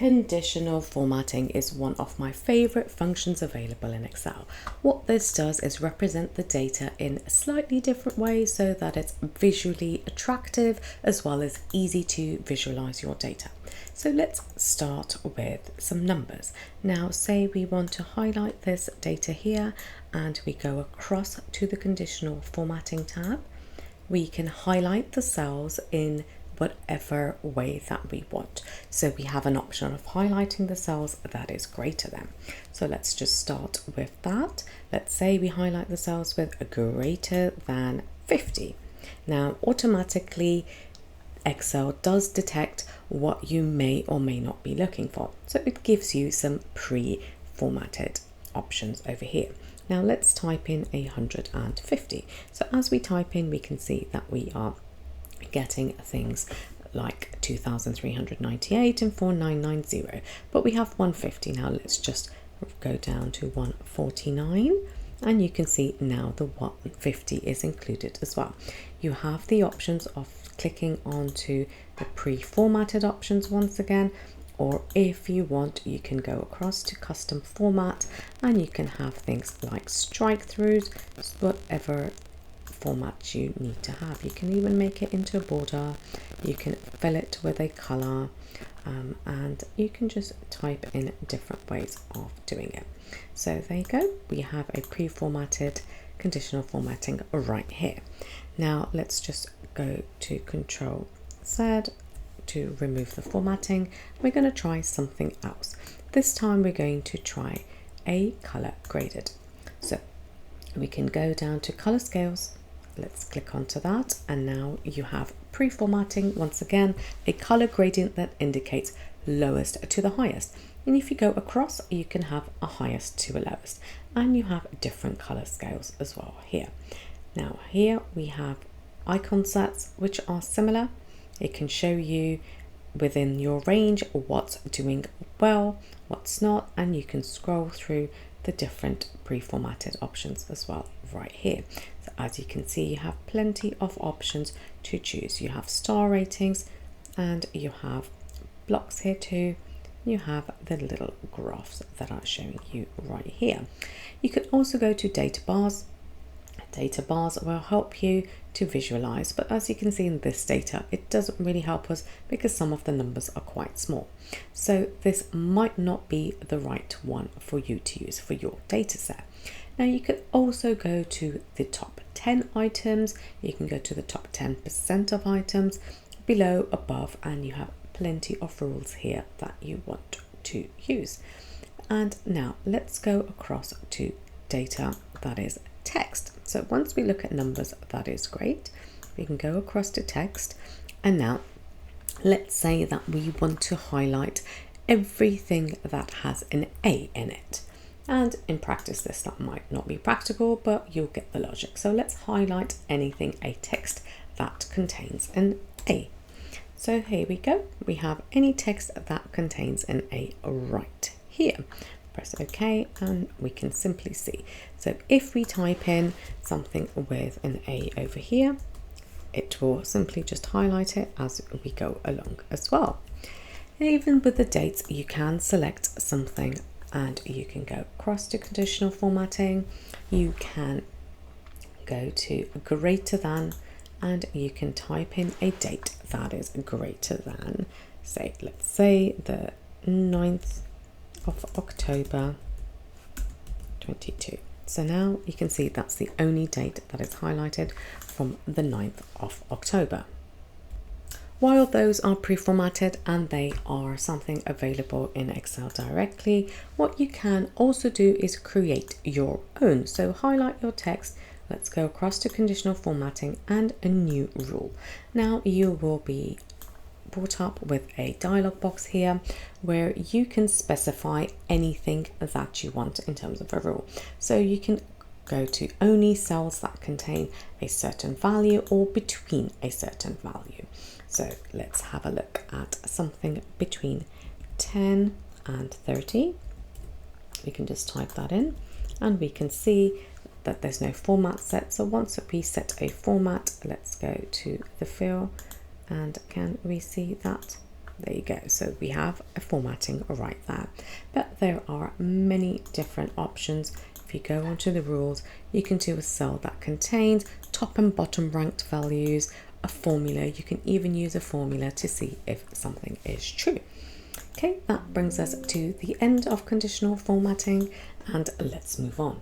Conditional formatting is one of my favorite functions available in Excel. What this does is represent the data in a slightly different way so that it's visually attractive as well as easy to visualize your data. So let's start with some numbers. Now say we want to highlight this data here and we go across to the conditional formatting tab. We can highlight the cells in whatever way that we want. So we have an option of highlighting the cells that is greater than. So let's just start with that. Let's say we highlight the cells with a greater than 50. Now automatically Excel does detect what you may or may not be looking for. So it gives you some pre-formatted options over here. Now let's type in 150. So as we type in, we can see that we are getting things like 2398 and 4990, but we have 150. Now let's just go down to 149 and you can see now the 150 is included as well. You have the options of clicking onto the pre-formatted options once again, or if you want you can go across to custom format and you can have things like strike throughs, whatever format you need to have. You can even make it into a border, you can fill it with a color, and you can just type in different ways of doing it. So there you go, we have a pre-formatted conditional formatting right here. Now let's just go to Control Z to remove the formatting. We're going to try something else. This time we're going to try a color graded. So we can go down to color scales. Let's click onto that, and now you have pre-formatting, once again a color gradient that indicates lowest to the highest, and if you go across you can have a highest to a lowest, and you have different color scales as well here. Now here we have icon sets which are similar. It can show you within your range what's doing well, what's not, and you can scroll through the different pre-formatted options as well right here. So as you can see, you have plenty of options to choose. You have star ratings and you have blocks here too. You have the little graphs that are showing you right here. You could also go to data bars. Data bars will help you to visualize, but as you can see in this data, it doesn't really help us because some of the numbers are quite small. So this might not be the right one for you to use for your data set. Now you could also go to the top 10 items. You can go to the top 10% of items, below, above, and you have plenty of rules here that you want to use. And now let's go across to data that is text. So once we look at numbers, that is great. We can go across to text, and now let's say that we want to highlight everything that has an A in it. And in practice that might not be practical, but you'll get the logic. So let's highlight anything, a text that contains an A. So here we go, we have any text that contains an A right here. Press OK and we can simply see. So if we type in something with an A over here, it will simply just highlight it as we go along as well. And even with the dates, you can select something and you can go across to conditional formatting. You can go to greater than, and you can type in a date that is greater than, say, let's say the 9th of October 22. So now you can see that's the only date that is highlighted from the 9th of October. While those are pre-formatted and they are something available in Excel directly, what you can also do is create your own. So highlight your text. Let's go across to conditional formatting and a new rule. Now you will be brought up with a dialog box here where you can specify anything that you want in terms of a rule. So you can go to only cells that contain a certain value or between a certain value. So let's have a look at something between 10 and 30. We can just type that in and we can see that there's no format set. So once we set a format, let's go to the fill, and can we see that There you go. So we have a formatting right there. But there are many different options. If you go onto the rules, you can do a cell that contains top and bottom ranked values, a formula. You can even use a formula to see if something is true. Okay, that brings us to the end of conditional formatting, and let's move on